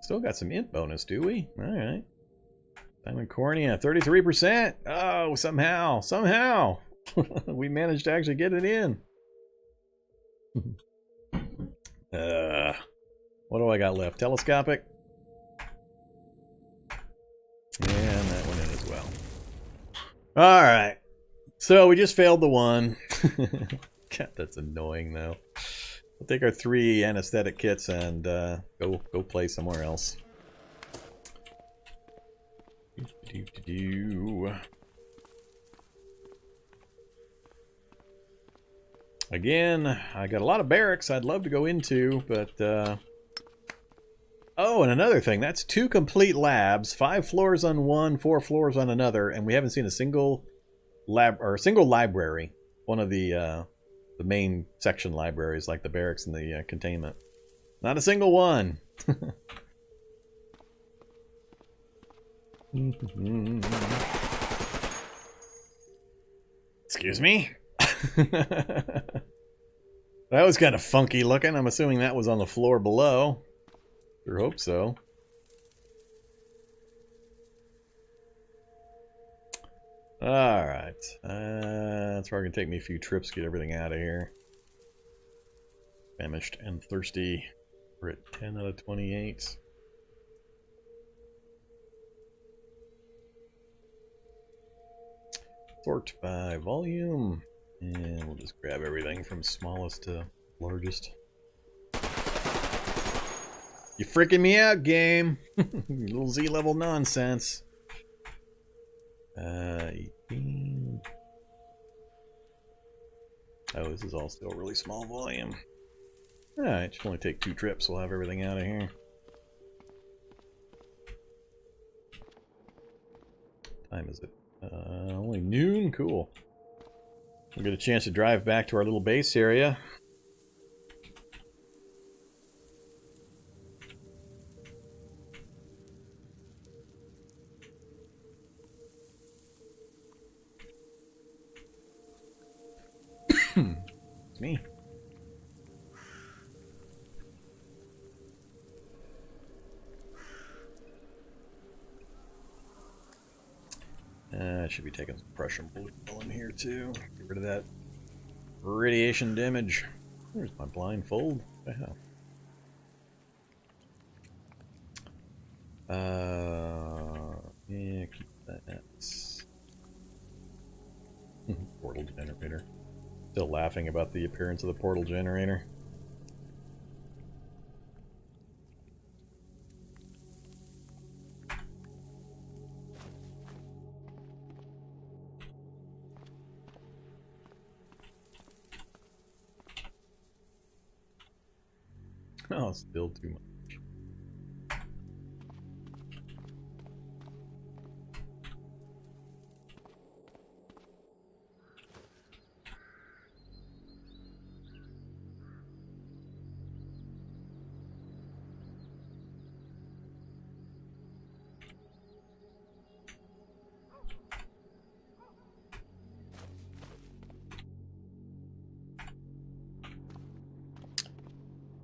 Still got some int bonus, do we? All right. Diamond Cornea, 33%. Oh, somehow, we managed to actually get it in. What do I got left? Telescopic. And that went in as well. All right. So we just failed the one. God, that's annoying, though. We'll take our 3 anesthetic kits and go play somewhere else. Again, I got a lot of barracks I'd love to go into, but oh, and another thing, that's 2 complete labs, 5 floors on one, 4 floors on another, and we haven't seen a single lab or a single library. One of the main section libraries, like the barracks and the containment. Not a single one. Excuse me. That was kind of funky looking. I'm assuming that was on the floor below. Sure hope so. Alright. That's probably going to take me a few trips to get everything out of here. Famished and thirsty. We're at 10 out of 28. Sort by volume. And we'll just grab everything from smallest to largest. You freaking me out, game! Little Z-level nonsense. 18. Oh, this is all still really small volume. Alright, should only take 2 trips. We'll have everything out of here. What time is it? Only noon? Cool. We'll get a chance to drive back to our little base area. It's me. I should be taking some Prussian blue in here too. Get rid of that radiation damage. Where's my blindfold? What the hell? Yeah, keep that. Portal generator. Still laughing about the appearance of the portal generator. Oh, still too much.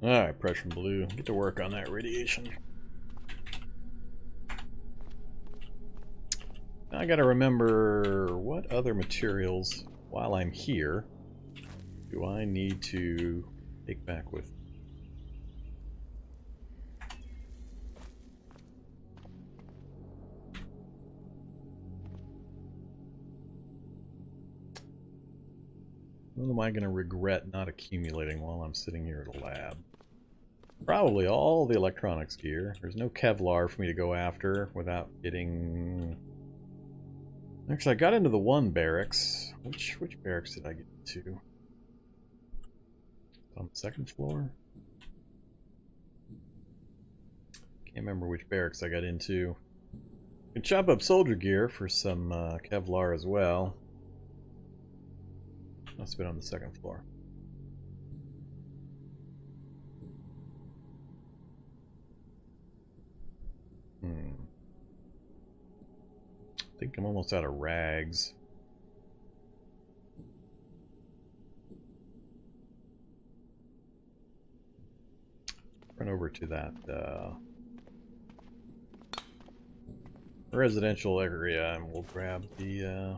Alright, Prussian blue. Get to work on that radiation. Now I gotta remember what other materials, while I'm here, do I need to take back with me? What am I going to regret not accumulating while I'm sitting here at a lab? Probably all the electronics gear. There's no Kevlar for me to go after without getting... Actually, I got into the one barracks. Which barracks did I get to? On the second floor? Can't remember which barracks I got into. You can chop up soldier gear for some Kevlar as well. Must have been on the second floor. I think I'm almost out of rags. Run over to that residential area and we'll grab the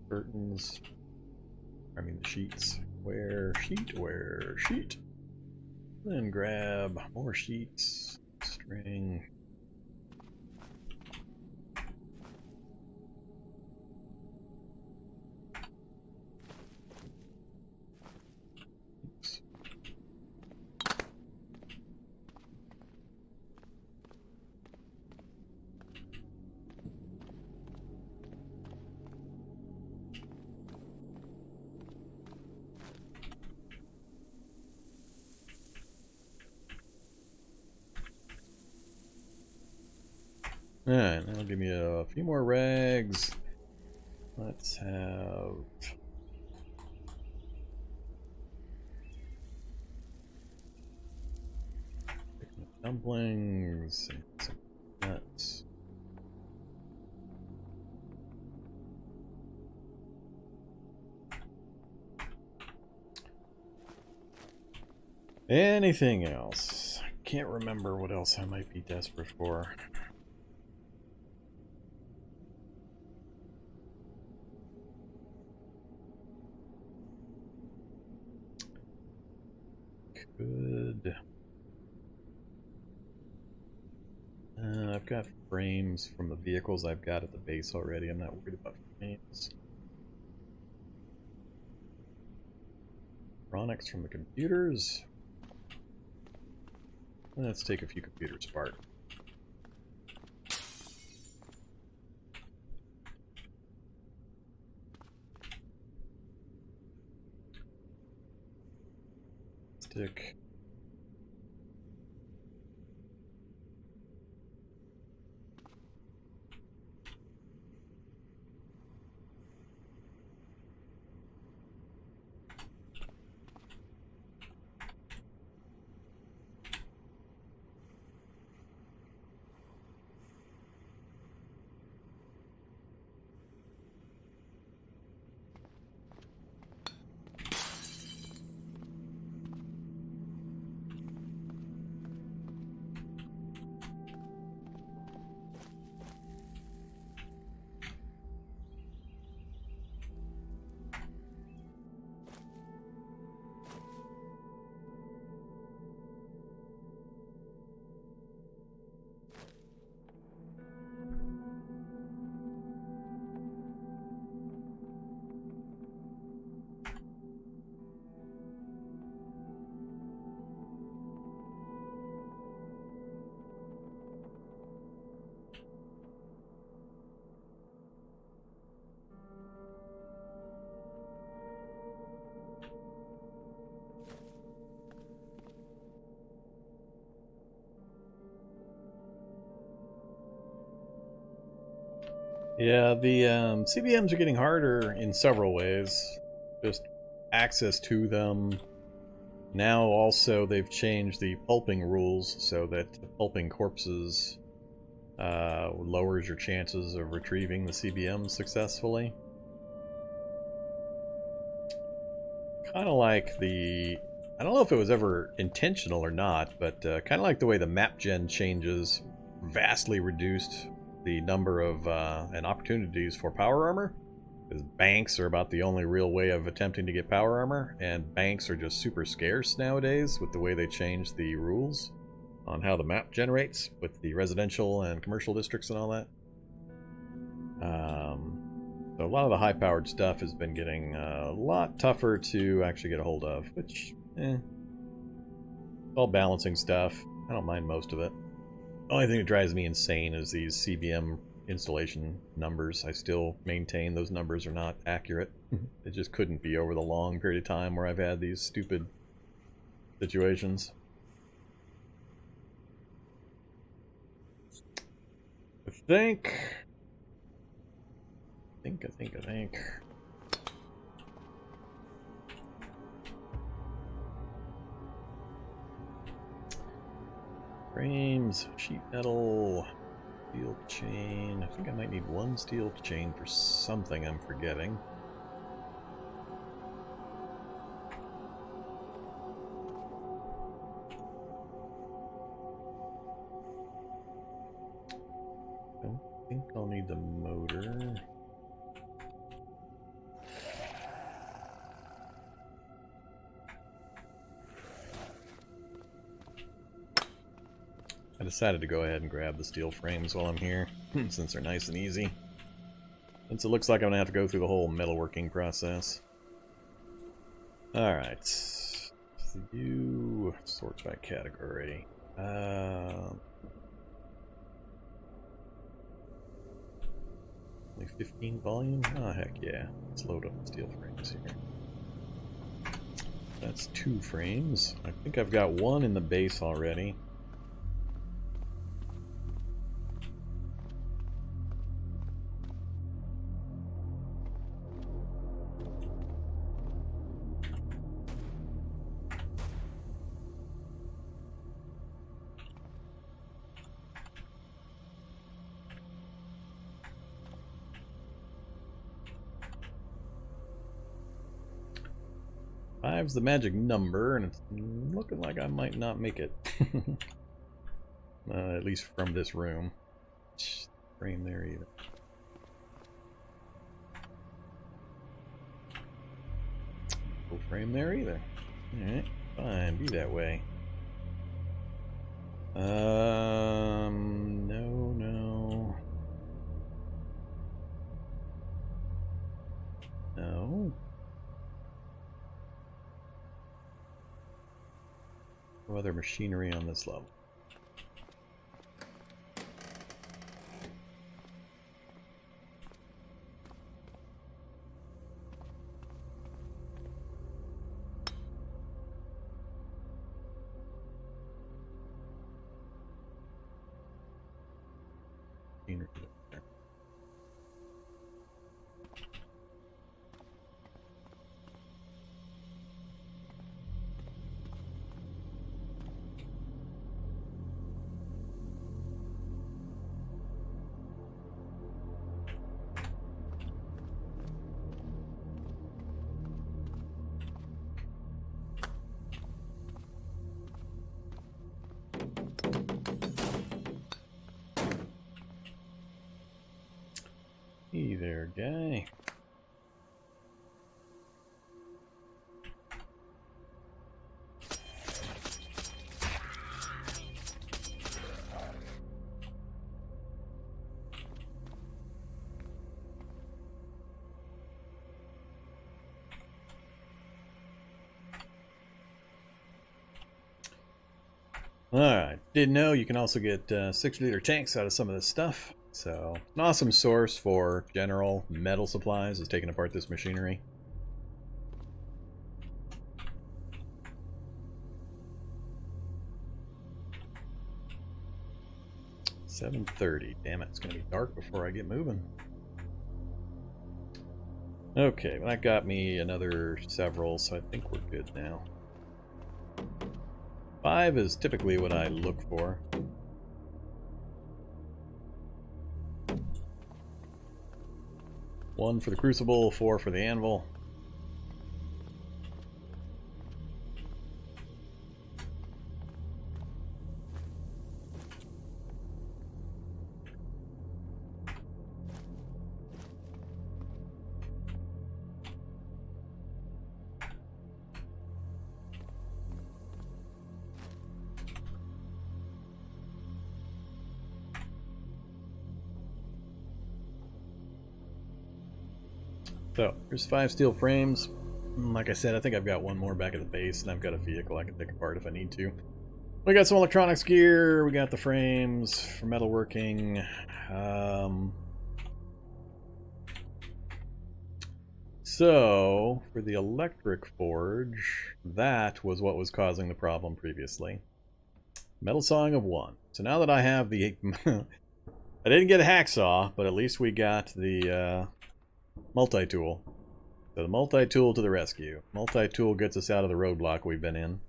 curtains. I mean the sheets. Where sheet? Then grab more sheets, string. Oops. Alright, now give me a few more rags. Let's have dumplings and some nuts. Anything else? I can't remember what else I might be desperate for. Good. I've got frames from the vehicles I've got at the base already. I'm not worried about frames. Electronics from the computers. Let's take a few computers apart. Stick. Yeah, the CBMs are getting harder in several ways. Just access to them. Now also they've changed the pulping rules so that pulping corpses lowers your chances of retrieving the CBM successfully. Kind of like the... I don't know if it was ever intentional or not, but kind of like the way the map gen changes vastly reduced the number of and opportunities for power armor, because banks are about the only real way of attempting to get power armor, and banks are just super scarce nowadays with the way they changed the rules on how the map generates with the residential and commercial districts and all that. So a lot of the high-powered stuff has been getting a lot tougher to actually get a hold of, which, it's all balancing stuff. I don't mind most of it. The only thing that drives me insane is these CBM installation numbers. I still maintain those numbers are not accurate. It just couldn't be over the long period of time where I've had these stupid situations. I think. Frames, sheet metal, steel chain. I think I might need one steel chain for something I'm forgetting. think I'll need the motor. I decided to go ahead and grab the steel frames while I'm here, since they're nice and easy. Since it looks like I'm going to have to go through the whole metalworking process. Alright. You sort by category. Only 15 volume? Oh, heck yeah. Let's load up the steel frames here. That's 2 frames. I think I've got 1 in the base already. Five's the magic number, and it's looking like I might not make it. At least from this room. Frame there either. No frame there either. Alright, fine, be that way. No, no. No. No other machinery on this level. Machinery there. Hey there, guy. Alright, didn't know you can also get 60-liter tanks out of some of this stuff. So, an awesome source for general metal supplies is taking apart this machinery. $7:30. Damn it, it's gonna be dark before I get moving. Okay, well, that got me another several, so I think we're good now. 5 is typically what I look for. One for the crucible, 4 for the anvil. So, there's 5 steel frames. Like I said, I think I've got 1 more back at the base, and I've got a vehicle I can take apart if I need to. We got some electronics gear, we got the frames for metalworking. So, for the electric forge, that was what was causing the problem previously. Metal sawing of 1. So now that I have the... I didn't get a hacksaw, but at least we got the multi-tool. So the multi-tool to the rescue. Multi-tool gets us out of the roadblock we've been in.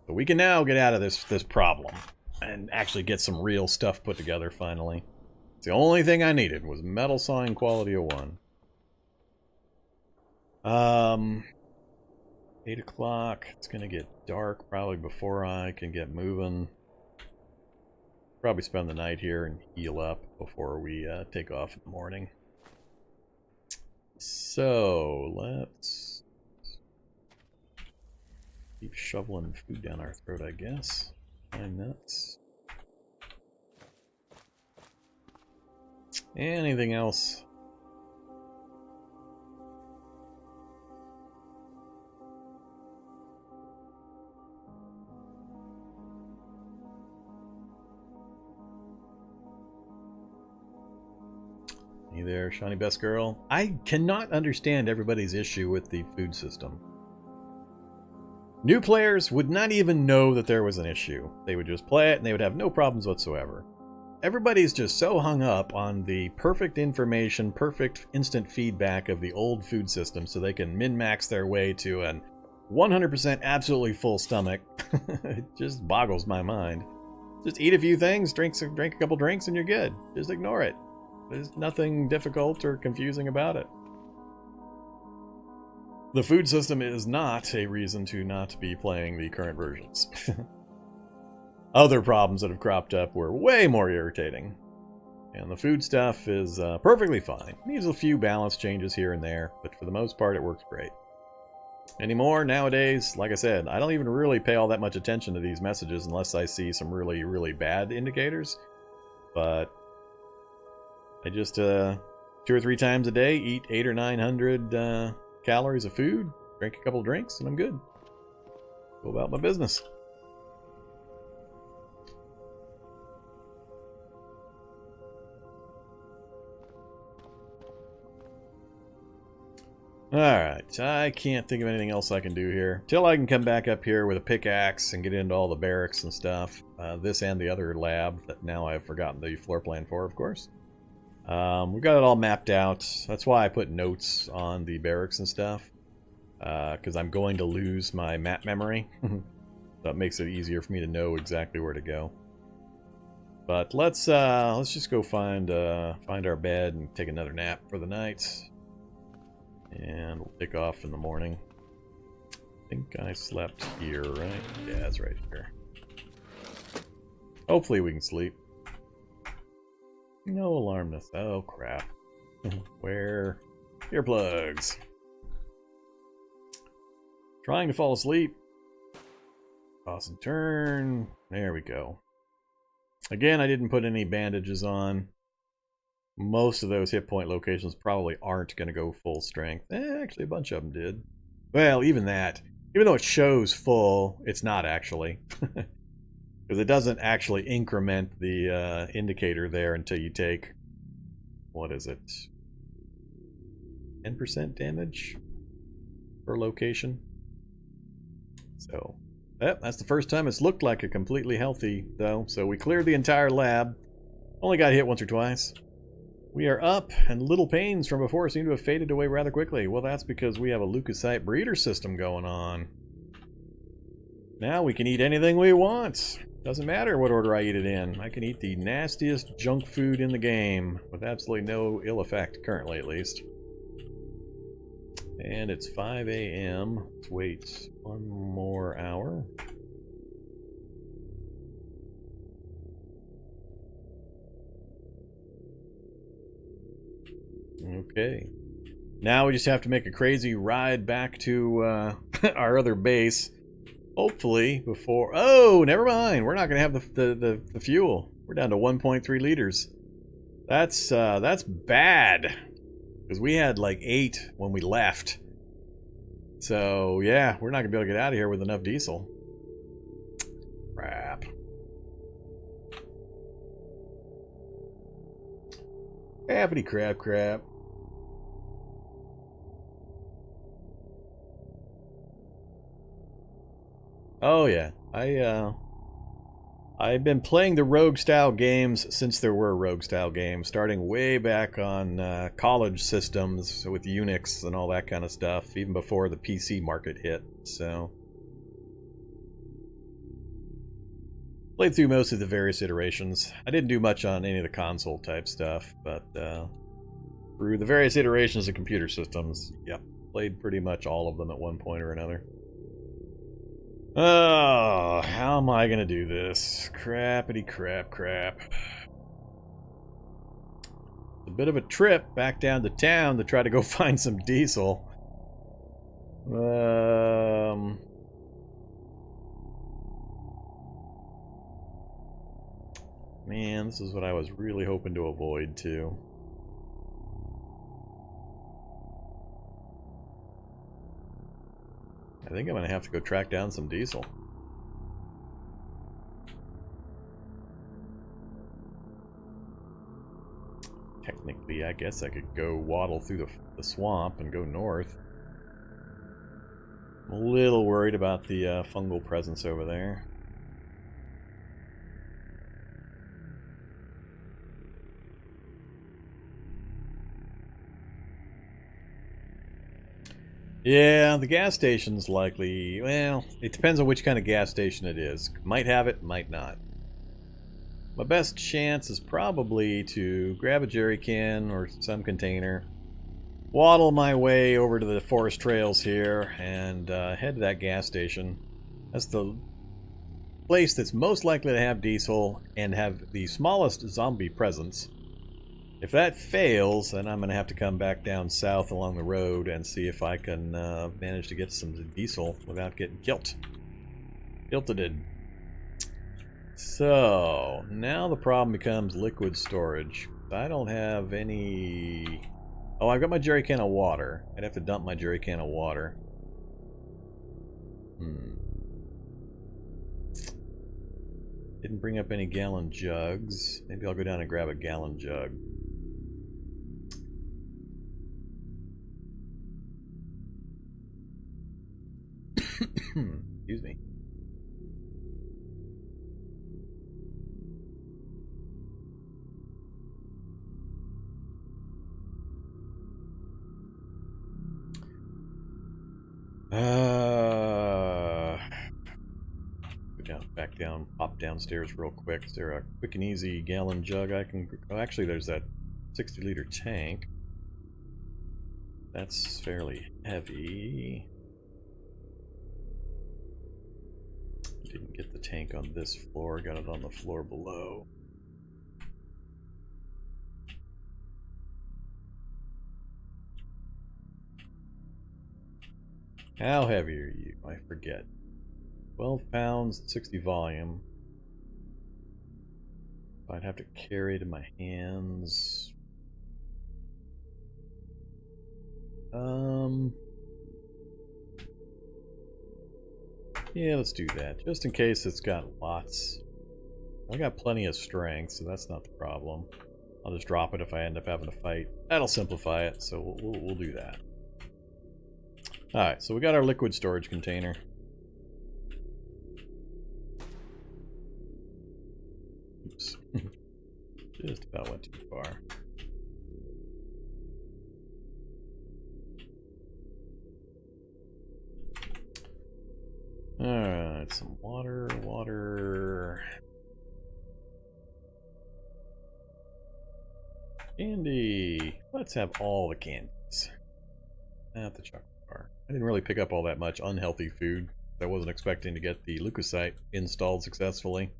So we can now get out of this problem and actually get some real stuff put together finally. It's the only thing I needed was metal sawing quality of 1. 8 o'clock. It's gonna get dark probably before I can get moving. Probably spend the night here and heal up before we take off in the morning. So, let's keep shoveling food down our throat, I guess. Pine nuts. Anything else? Hey there, Shawnee Best Girl. I cannot understand everybody's issue with the food system. New players would not even know that there was an issue. They would just play it and they would have no problems whatsoever. Everybody's just so hung up on the perfect information, perfect instant feedback of the old food system so they can min-max their way to an 100% absolutely full stomach. It just boggles my mind. Just eat a few things, drink a couple drinks, and you're good. Just ignore it. There's nothing difficult or confusing about it. The food system is not a reason to not be playing the current versions. Other problems that have cropped up were way more irritating. And the food stuff is perfectly fine. Needs a few balance changes here and there, but for the most part it works great. Anymore, nowadays, like I said, I don't even really pay all that much attention to these messages unless I see some really, really bad indicators. But I just, 2 or 3 times a day, eat 800 or 900 calories of food, drink a couple of drinks, and I'm good. Go about my business. Alright, I can't think of anything else I can do here. Till I can come back up here with a pickaxe and get into all the barracks and stuff. This and the other lab that now I've forgotten the floor plan for, of course. We've got it all mapped out. That's why I put notes on the barracks and stuff. Because I'm going to lose my map memory. That makes it easier for me to know exactly where to go. But let's just go find our bed and take another nap for the night. And we'll take off in the morning. I think I slept here, right? Yeah, it's right here. Hopefully we can sleep. No alarmness. Oh, crap. Where? Earplugs. Trying to fall asleep. Toss and turn. There we go. Again, I didn't put any bandages on. Most of those hit point locations probably aren't going to go full strength. Actually, a bunch of them did. Well, even that. Even though it shows full, it's not actually. Because it doesn't actually increment the indicator there until you take, what is it, 10% damage per location. So, that's the first time it's looked like a completely healthy, though. So we cleared the entire lab. Only got hit once or twice. We are up, and little pains from before seem to have faded away rather quickly. Well, that's because we have a leukocyte breeder system going on. Now we can eat anything we want. Doesn't matter what order I eat it in. I can eat the nastiest junk food in the game with absolutely no ill effect, currently at least. And it's 5 a.m. Let's wait 1 more hour. Okay. Now we just have to make a crazy ride back to our other base. Hopefully before... Oh, never mind. We're not going to have the fuel. We're down to 1.3 liters. That's bad. Because we had like 8 when we left. So, yeah, we're not going to be able to get out of here with enough diesel. Crap. Happity crap. Oh yeah, I've been playing the rogue style games since there were rogue style games, starting way back on college systems with Unix and all that kind of stuff, even before the PC market hit. So played through most of the various iterations. I didn't do much on any of the console type stuff, but through the various iterations of computer systems, yep, played pretty much all of them at one point or another. Oh, how How am I gonna do this? Crappity crap crap. A bit of a trip back down to town to try to go find some diesel. Man, this is what I was really hoping to avoid too. I think I'm gonna have to go track down some diesel. Technically, I guess I could go waddle through the swamp and go north. I'm a little worried about the fungal presence over there. Yeah, the gas station's likely... Well, it depends on which kind of gas station it is. Might have it, might not. My best chance is probably to grab a jerry can or some container, waddle my way over to the forest trails here, and head to that gas station. That's the place that's most likely to have diesel and have the smallest zombie presence. If that fails, then I'm going to have to come back down south along the road and see if I can manage to get some diesel without getting killed. Guilted. So, now the problem becomes liquid storage. I don't have any... Oh, I've got my jerry can of water. I'd have to dump my jerry can of water. Didn't bring up any gallon jugs. Maybe I'll go down and grab a gallon jug. Excuse me. Go back down, pop downstairs real quick. Is there a quick and easy gallon jug I can... Oh, actually, there's that 60-liter tank. That's fairly heavy. Didn't get the tank on this floor, got it on the floor below. How heavy are you? I forget. 12 pounds, 60 volume. I'd have to carry it in my hands. Yeah, let's do that. Just in case it's got lots. I got plenty of strength, so that's not the problem. I'll just drop it if I end up having to fight. That'll simplify it, so we'll do that. Alright, so we got our liquid storage container. Oops. Just about went too far. Alright, some water. Candy! Let's have all the candies. At the chocolate bar. I didn't really pick up all that much unhealthy food. I wasn't expecting to get the leukocyte installed successfully.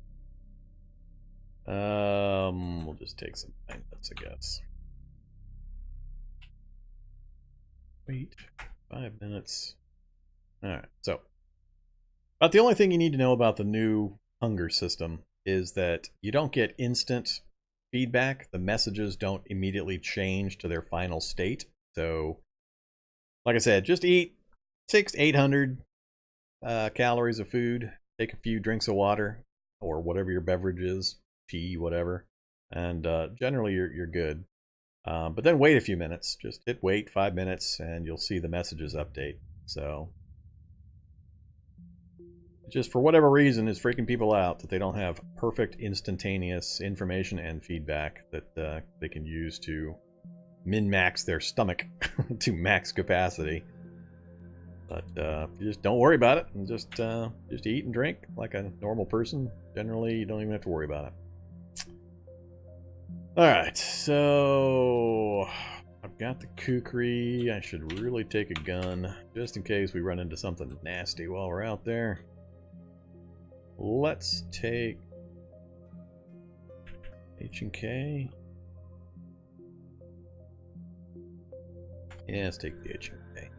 We'll just take some pine nuts, I guess. Wait, 5 minutes. Alright, so. About the only thing you need to know about the new hunger system is that you don't get instant feedback. The messages don't immediately change to their final state. So, like I said, just eat 600-800 calories of food. Take a few drinks of water or whatever your beverage is, tea, whatever, and generally you're good. But then wait a few minutes. Just hit wait 5 minutes, and you'll see the messages update. So. Just for whatever reason is freaking people out that they don't have perfect instantaneous information and feedback that they can use to min-max their stomach to max capacity. But you just don't worry about it and just eat and drink like a normal person. Generally, you don't even have to worry about it. Alright, so I've got the kukri. I should really take a gun just in case we run into something nasty while we're out there. let's take H and K. Yeah, let's take the H and K.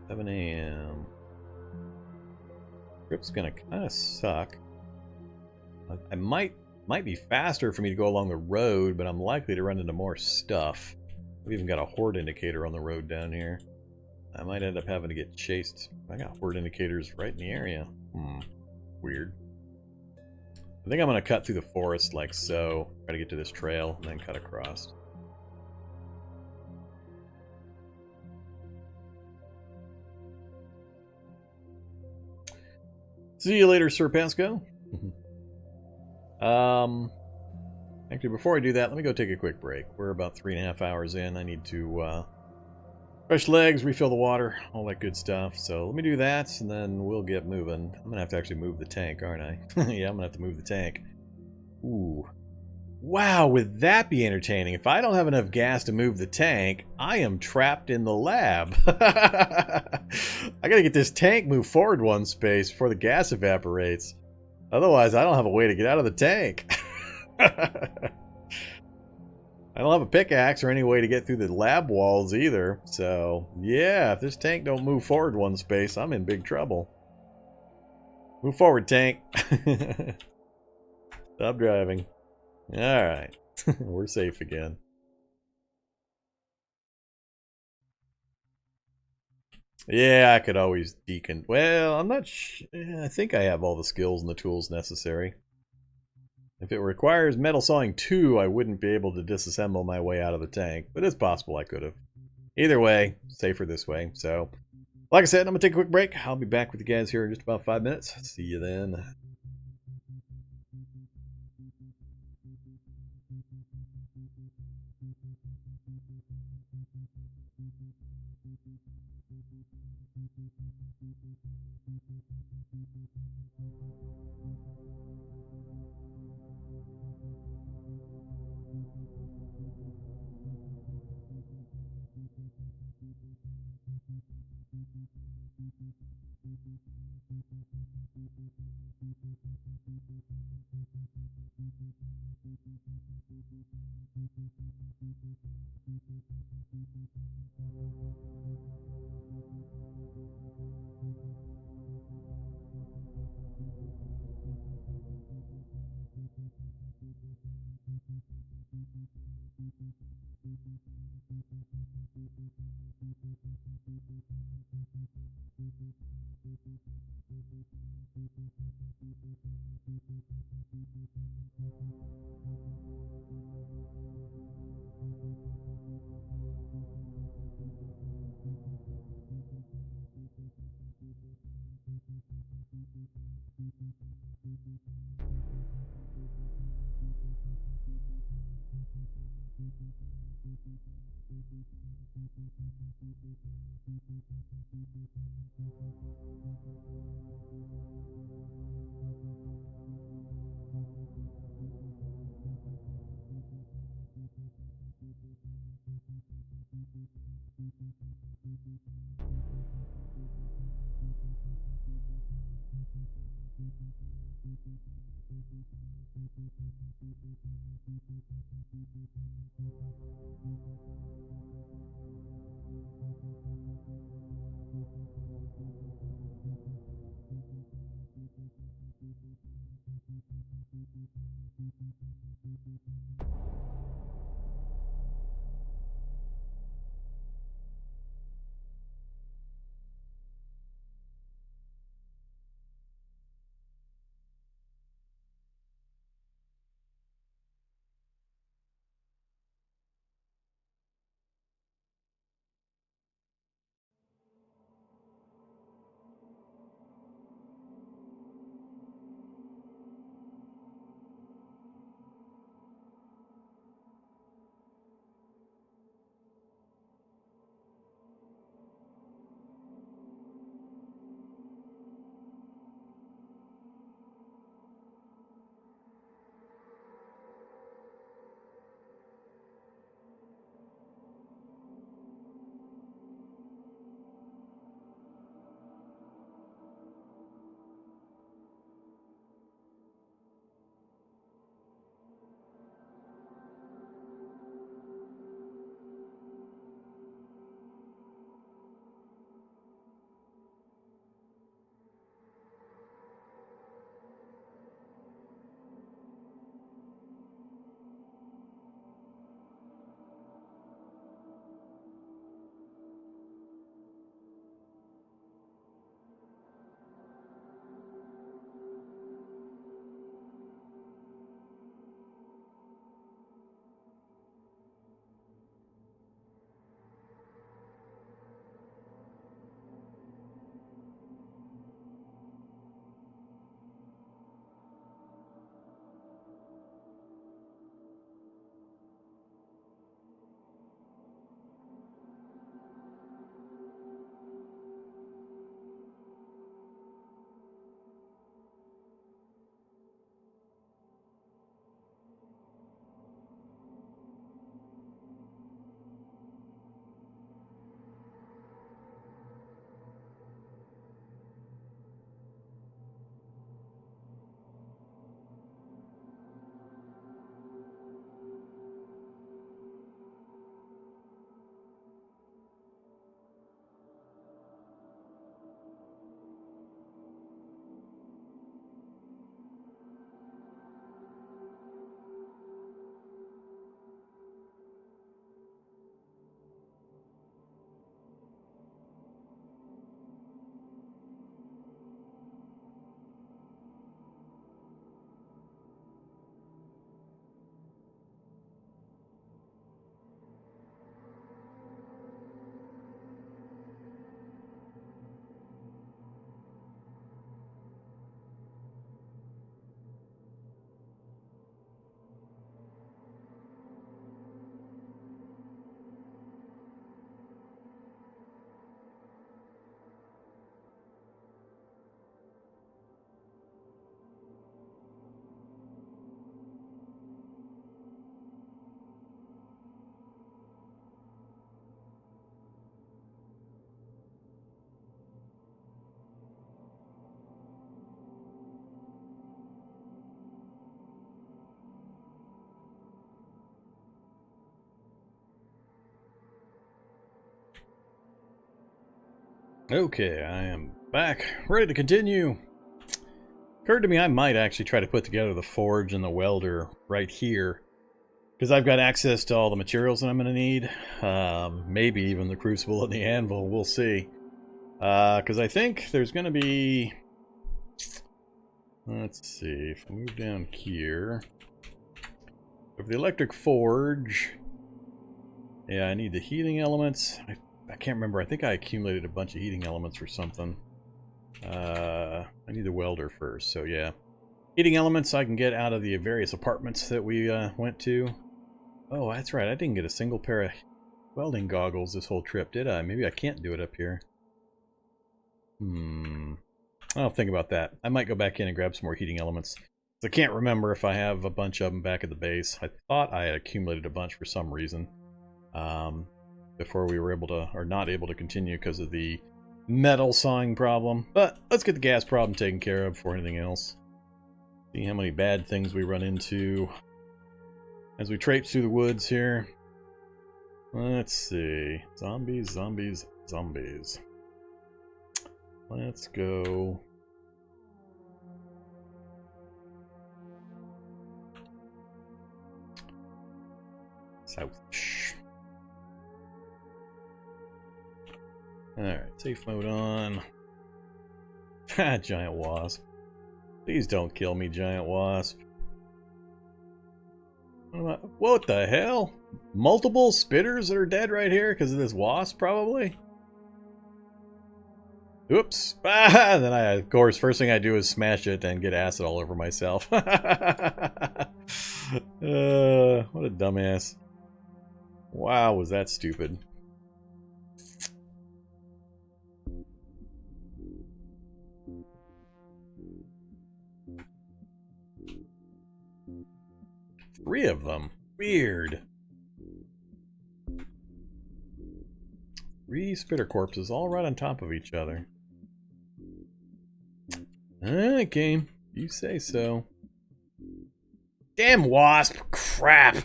7 a.m. Trip's gonna kind of suck. I might be faster for me to go along the road, but I'm likely to run into more stuff. We even got a horde indicator on the road down here. I might end up having to get chased. I got horde indicators right in the area. Weird. I think I'm going to cut through the forest like so. Try to get to this trail and then cut across. See you later, Sir Pasco. Actually, before I do that, let me go take a quick break. We're about 3.5 hours in. I need to fresh legs, refill the water, all that good stuff. So let me do that, and then we'll get moving. I'm going to have to actually move the tank, aren't I? Yeah, I'm going to have to move the tank. Ooh. Wow, would that be entertaining? If I don't have enough gas to move the tank, I am trapped in the lab. I gotta get this tank moved forward one space before the gas evaporates. Otherwise, I don't have a way to get out of the tank. I don't have a pickaxe or any way to get through the lab walls either. So, yeah, if this tank don't move forward one space, I'm in big trouble. Move forward, tank. Stop driving. Alright. We're safe again. Yeah, I could always deacon. Well, I'm not I think I have all the skills and the tools necessary. If it requires metal sawing 2, I wouldn't be able to disassemble my way out of the tank. But it's possible I could have. Either way, safer this way. So, like I said, I'm going to take a quick break. I'll be back with you guys here in just about 5 minutes. See you then. Okay, I am back, ready to continue. Occurred to me I might actually try to put together the forge and the welder right here, because I've got access to all the materials that I'm going to need. Maybe even the crucible and the anvil, we'll see. Because I think there's going to be... Let's see, if I move down here... With the electric forge... Yeah, I need the heating elements. I can't remember, I think I accumulated a bunch of heating elements for something. I need the welder first, so yeah. Heating elements I can get out of the various apartments that we went to. Oh, that's right, I didn't get a single pair of welding goggles this whole trip, did I? Maybe I can't do it up here. I'll think about that. I might go back in and grab some more heating elements. I can't remember if I have a bunch of them back at the base. I thought I had accumulated a bunch for some reason. Before we were able to, or not able to continue because of the metal sawing problem. But let's get the gas problem taken care of before anything else. See how many bad things we run into as we traipse through the woods here. Let's see. Zombies, zombies, zombies. Let's go. South. Alright, safe mode on. Giant wasp. Please don't kill me, giant wasp. What the hell? Multiple spitters that are dead right here because of this wasp, probably? Oops. Then I, of course, first thing I do is smash it and get acid all over myself. What a dumbass. Wow, was that stupid. Three of them. Weird. 3 spitter corpses all right on top of each other. Okay, you say so. Damn wasp! Crap!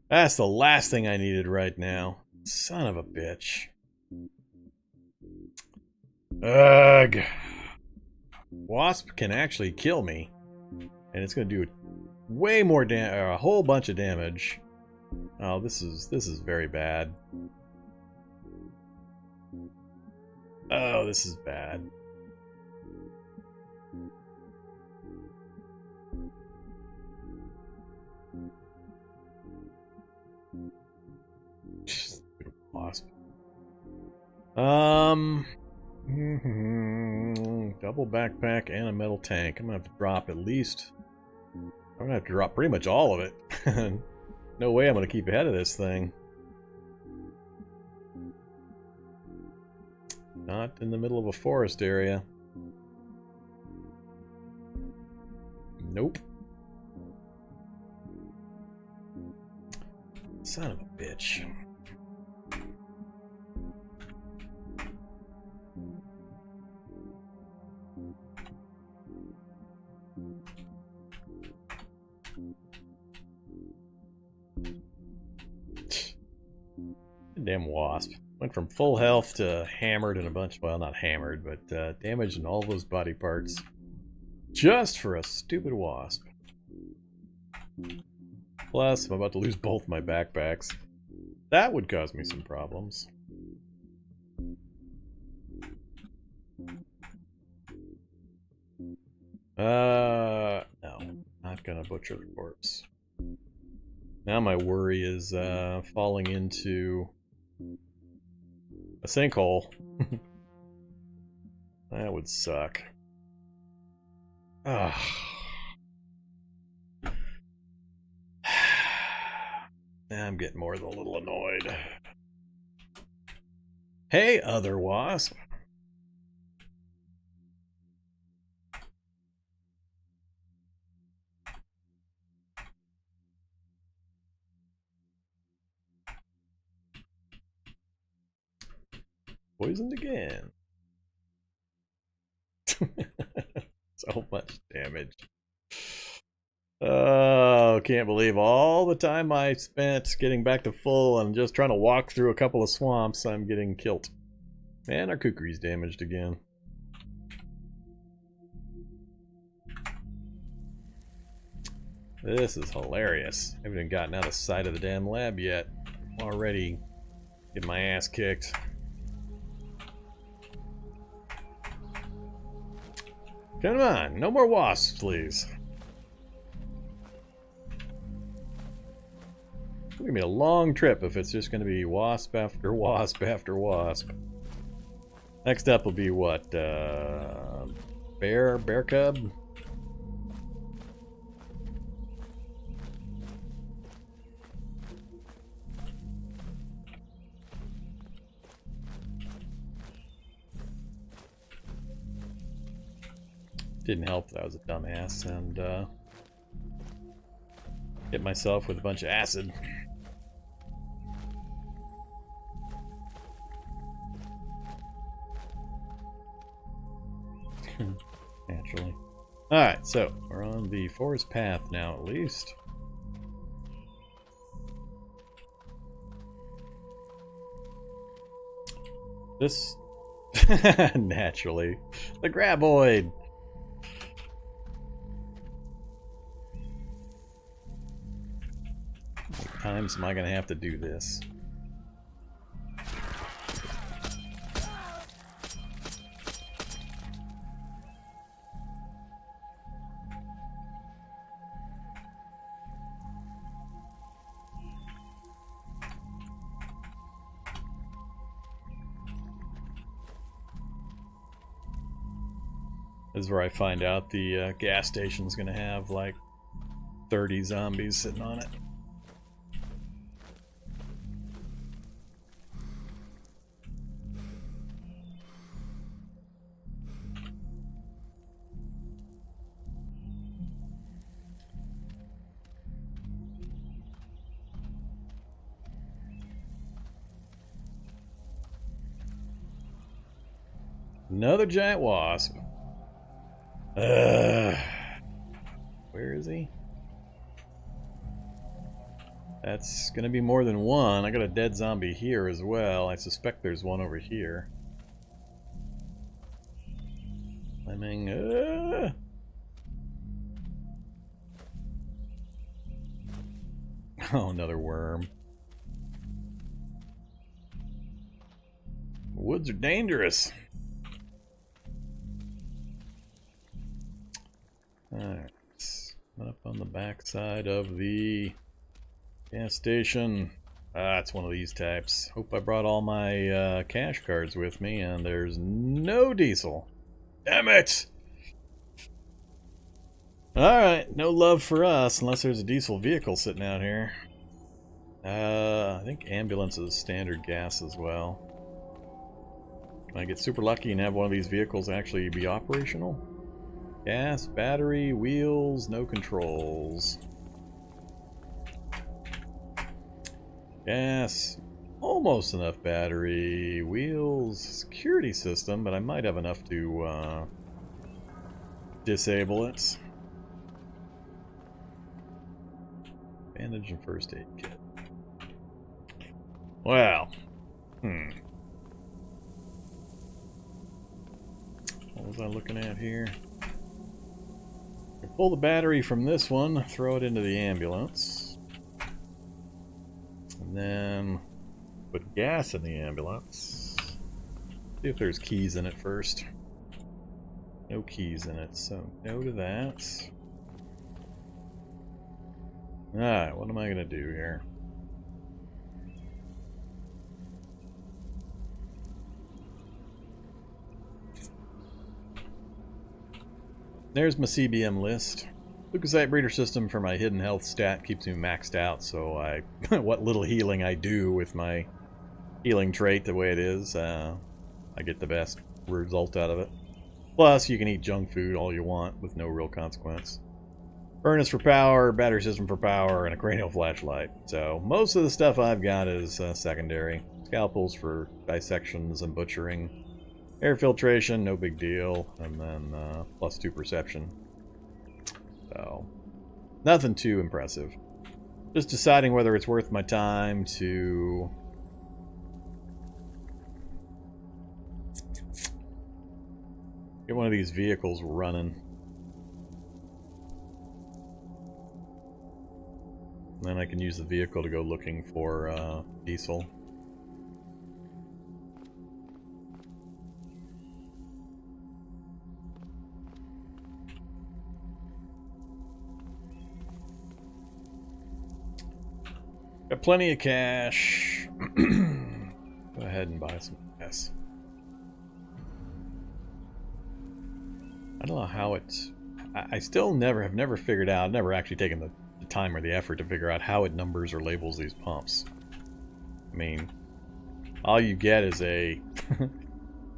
That's the last thing I needed right now. Son of a bitch. Ugh. Wasp can actually kill me. And it's going to do way more damage, a whole bunch of damage. Oh, this is very bad. Oh, this is bad. Wasp. Double backpack and a metal tank. I'm gonna have to drop at least. I'm gonna have to drop pretty much all of it. No way I'm gonna keep ahead of this thing. Not in the middle of a forest area. Nope. Son of a bitch. Damn wasp. Went from full health to hammered and a bunch, well, not hammered, but damaged in all those body parts. Just for a stupid wasp. Plus, I'm about to lose both my backpacks. That would cause me some problems. No, not gonna butcher the corpse. Now my worry is falling into a sinkhole. That would suck. Ah. I'm getting more than a little annoyed. Hey, other wasp. Poisoned again. So much damage. Oh, can't believe all the time I spent getting back to full and just trying to walk through a couple of swamps, I'm getting killed. And our kukri's damaged again. This is hilarious. I haven't even gotten out of sight of the damn lab yet. Already get my ass kicked. Come on, no more wasps, please. It's gonna be a long trip if it's just gonna be wasp after wasp after wasp. Next up will be what? Bear cub? Didn't help that I was a dumbass and hit myself with a bunch of acid. Naturally. Alright, so we're on the forest path now at least. This naturally. The graboid! How many times am I gonna have to do this? This is where I find out the gas station's gonna have like 30 zombies sitting on it. Another giant wasp. Where is he? That's gonna be more than one. I got a dead zombie here as well. I suspect there's one over here. Climbing. Oh, another worm. Woods are dangerous. Alright, up on the back side of the gas station. It's one of these types. Hope I brought all my cash cards with me, and there's no diesel. Damn it! Alright, no love for us, unless there's a diesel vehicle sitting out here. I think ambulance is standard gas as well. Can I get super lucky and have one of these vehicles actually be operational? Gas, battery, wheels, no controls. Gas, almost enough battery, wheels, security system, but I might have enough to disable it. Bandage and first aid kit. Well, what was I looking at here? Pull the battery from this one, throw it into the ambulance, and then put gas in the ambulance. See if there's keys in it first. No keys in it, so no to that. Alright, what am I gonna do here? There's my CBM list. Leukocyte breeder system for my hidden health stat keeps me maxed out, so I what little healing I do with my healing trait the way it is, I get the best result out of it. Plus, you can eat junk food all you want with no real consequence. Furnace for power, battery system for power, and a cranial flashlight. So most of the stuff I've got is secondary. Scalpels for dissections and butchering. Air filtration, no big deal, and then +2 perception. So, nothing too impressive. Just deciding whether it's worth my time to Get one of these vehicles running. Then I can use the vehicle to go looking for diesel. Got plenty of cash. Go ahead and buy some gas. I don't know how it's... I still have never figured out, I've never actually taken the time or the effort to figure out how it numbers or labels these pumps. I mean, all you get is a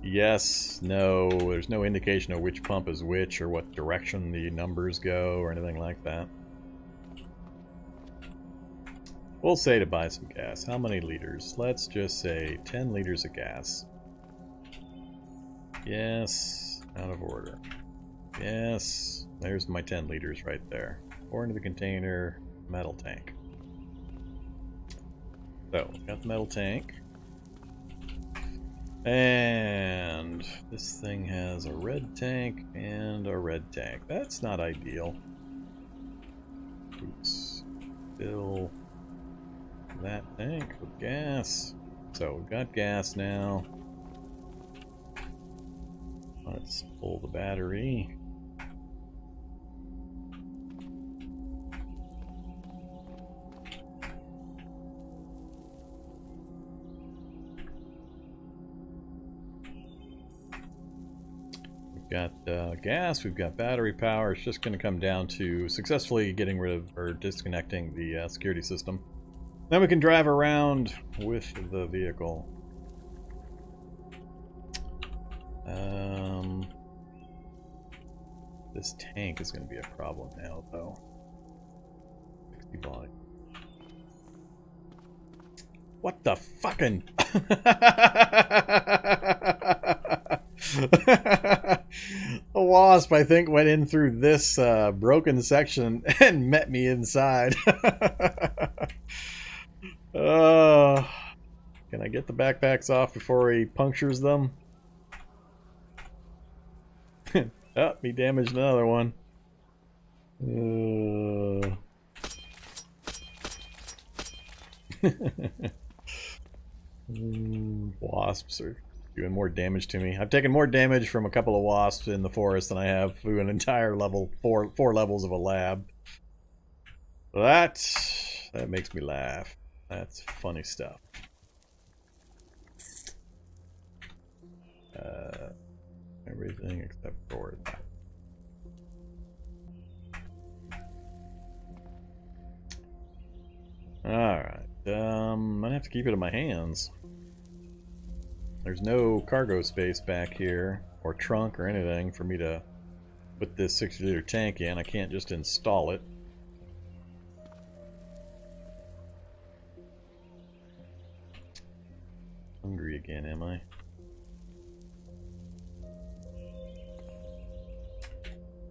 yes, no, there's no indication of which pump is which or what direction the numbers go or anything like that. We'll say to buy some gas. How many liters? Let's just say 10 liters of gas. Yes, out of order. Yes, there's my 10 liters right there. Pour into the container, metal tank. So, got the metal tank. And this thing has a red tank and a red tank. That's not ideal. Oops. Fill that tank with gas. So, we've got gas now. Let's pull the battery. Got gas, we've got battery power. It's just going to come down to successfully getting rid of or disconnecting the security system. Then we can drive around with the vehicle. This tank is going to be a problem now, though. 60 volume. What the fucking... A wasp, I think, went in through this broken section and met me inside. Can I get the backpacks off before he punctures them? Oh, he damaged another one. Wasps are doing more damage to me. I've taken more damage from a couple of wasps in the forest than I have through an entire level, four levels of a lab. That makes me laugh. That's funny stuff. Everything except for that. Alright, I'm gonna have to keep it in my hands. There's no cargo space back here, or trunk or anything for me to put this 60-liter tank in. I can't just install it. Hungry again, am I?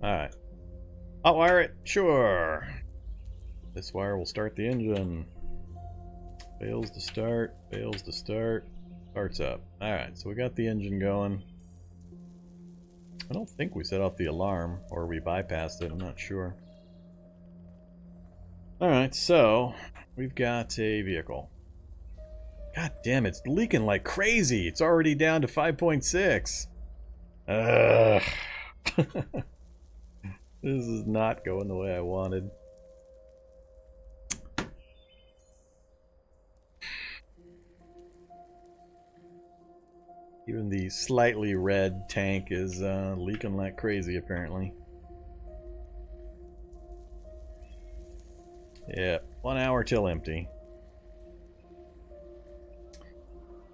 Alright. Hot wire it? Sure. This wire will start the engine. Fails to start, fails to start. Starts up. Alright, so we got the engine going. I don't think we set off the alarm, or we bypassed it, I'm not sure. Alright, so we've got a vehicle. God damn, it's leaking like crazy. It's already down to 5.6. This is not going the way I wanted. Even the slightly red tank is leaking like crazy, apparently. Yeah, 1 hour till empty.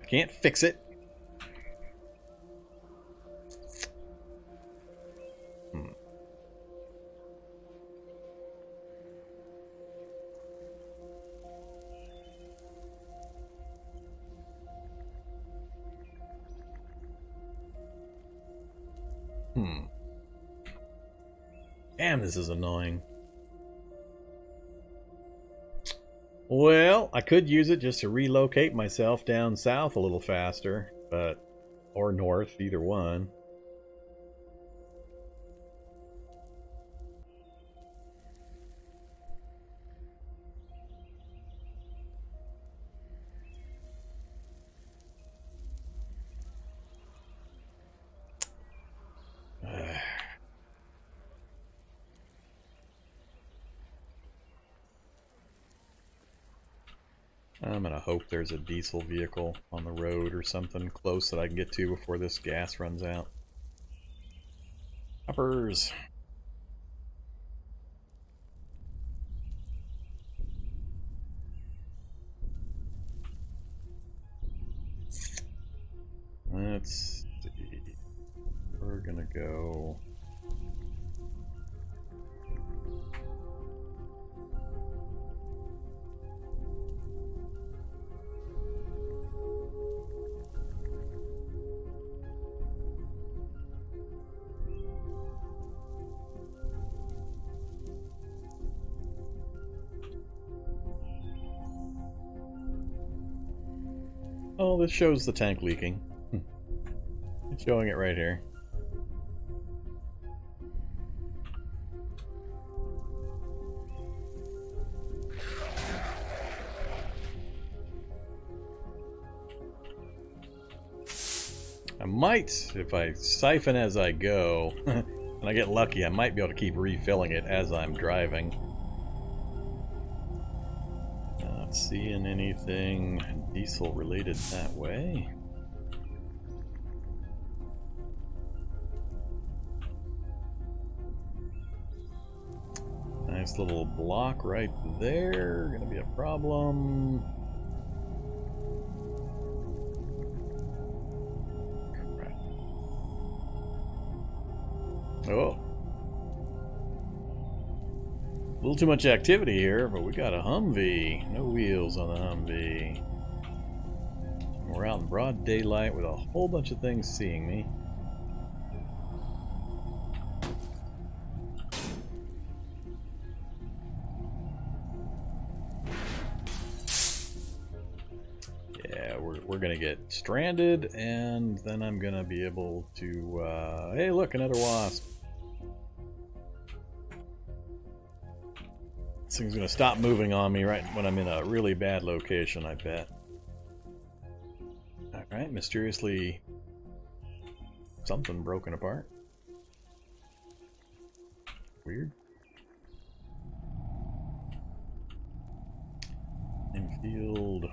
I can't fix it. Damn, this is annoying. Well, I could use it just to relocate myself down south a little faster, but or north, either one. I'm gonna hope there's a diesel vehicle on the road or something close that I can get to before this gas runs out. Hoppers! Let's see. We're gonna go... Oh, this shows the tank leaking. It's showing it right here. I might, if I siphon as I go, and I get lucky, I might be able to keep refilling it as I'm driving. Not seeing anything diesel related that way. Nice little block right there. Gonna be a problem. Crap. Oh. A little too much activity here, but we got a Humvee. No wheels on the Humvee. We're out in broad daylight with a whole bunch of things seeing me. Yeah, we're gonna get stranded, and then I'm gonna be able to... hey, look, another wasp. This thing's gonna stop moving on me right when I'm in a really bad location, I bet. Alright, mysteriously something broken apart. Weird. Infield.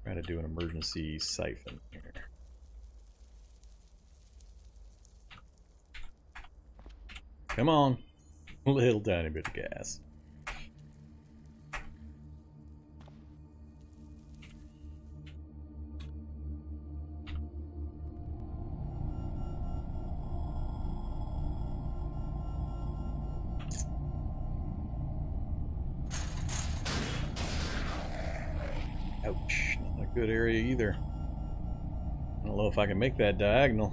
Try to do an emergency siphon here. Come on. A little tiny bit of gas. Ouch. Not a good area either. I don't know if I can make that diagonal.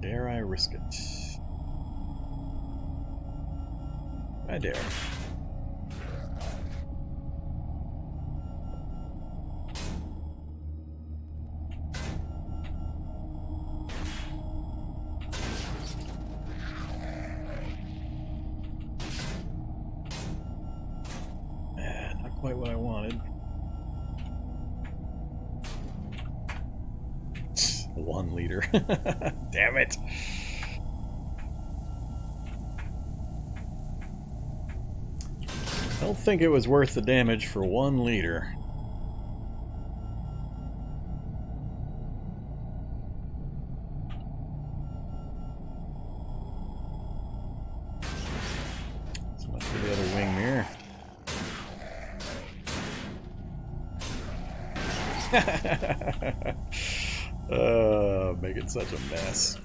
Dare I risk it? I dare. Not quite what I wanted. 1 liter. Damn it. I don't think it was worth the damage for 1 liter. So much for the other wing mirror. Making such a mess.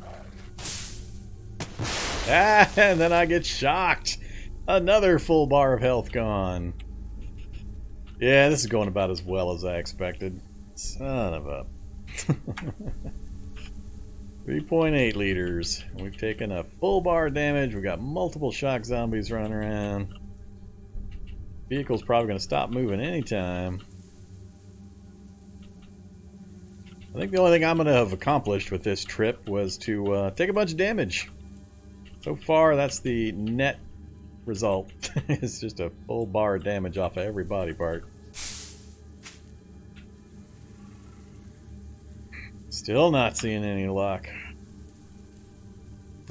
Ah, and then I get shocked. Another full bar of health gone. Yeah, this is going about as well as I expected. Son of a... 3.8 liters. We've taken a full bar of damage. We've got multiple shock zombies running around. Vehicle's probably going to stop moving anytime. I think the only thing I'm going to have accomplished with this trip was to take a bunch of damage. So far, that's the net result. It's just a full bar of damage off of every body part. Still not seeing any luck.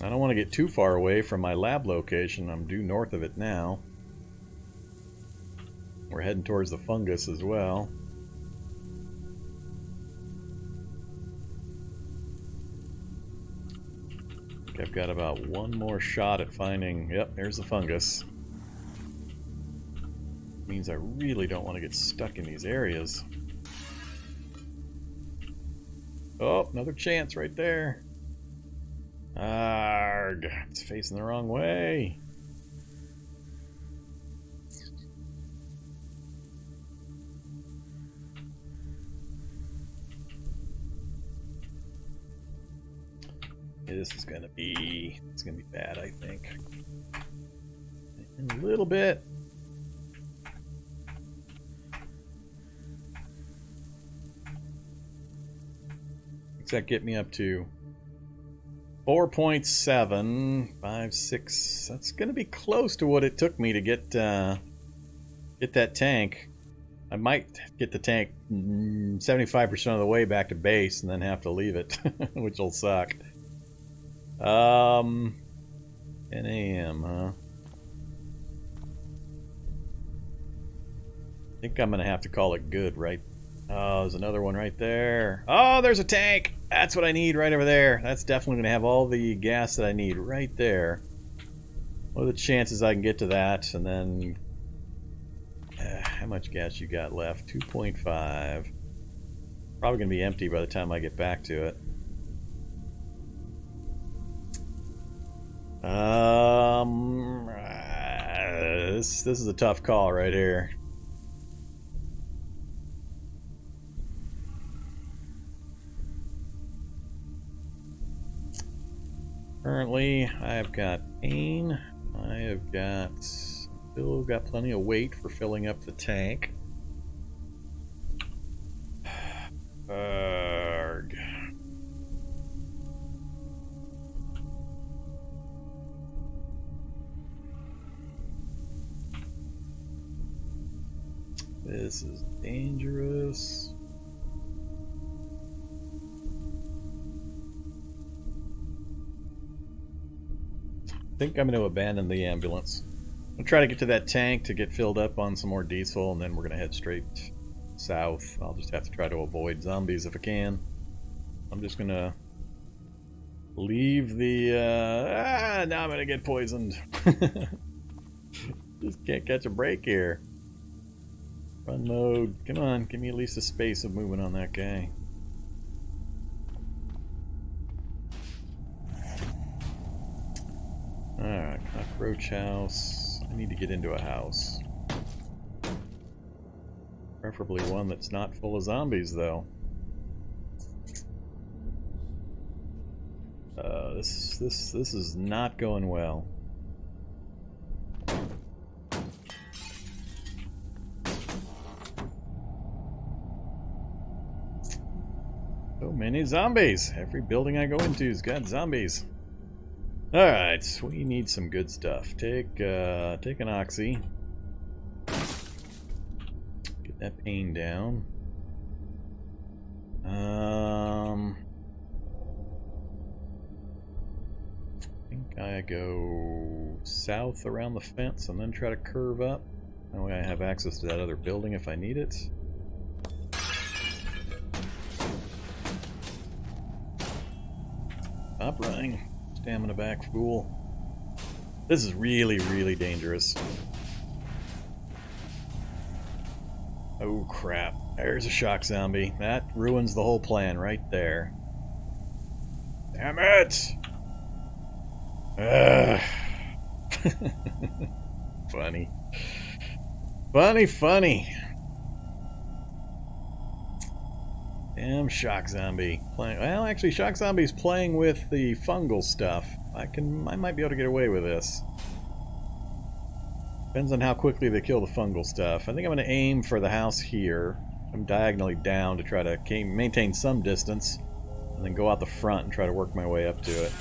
I don't want to get too far away from my lab location. I'm due north of it now. We're heading towards the fungus as well. I think I've got about one more shot at finding... Yep, there's the fungus. Means I really don't want to get stuck in these areas. Oh, another chance right there. Arrgh, it's facing the wrong way. Yeah, this is gonna be, it's gonna be bad, I think. In a little bit. That get me up to 4.756. That's gonna be close to what it took me to get that tank. I might get the tank 75% of the way back to base and then have to leave it, which will suck. 10 a.m. huh? I think I'm gonna have to call it good, right? Oh, there's another one right there. Oh, there's a tank! That's what I need right over there. That's definitely going to have all the gas that I need right there. What are the chances I can get to that? And then... how much gas you got left? 2.5. Probably going to be empty by the time I get back to it. This is a tough call right here. Currently, I've got pain. I have got still got plenty of weight for filling up the tank. Arrgh. This is dangerous. I think I'm going to abandon the ambulance. I'll try to get to that tank to get filled up on some more diesel, and then we're going to head straight south. I'll just have to try to avoid zombies if I can. I'm just going to leave the... now I'm going to get poisoned. Just can't catch a break here. Run mode. Come on, give me at least a space of movement on that guy. Alright, cockroach house. I need to get into a house. Preferably one that's not full of zombies, though. This is not going well. So many zombies. Every building I go into's got zombies. Alright, we need some good stuff. Take an oxy. Get that pain down. I think I go south around the fence and then try to curve up. That way I have access to that other building if I need it. Stop running. Stamina back, fool. This is really, really dangerous. Oh crap. There's a shock zombie. That ruins the whole plan right there. Damn it! Funny. Funny. Damn shock zombie. Well, actually, shock zombie's playing with the fungal stuff. I might be able to get away with this. Depends on how quickly they kill the fungal stuff. I think I'm going to aim for the house here. I'm diagonally down to try to maintain some distance, and then go out the front and try to work my way up to it.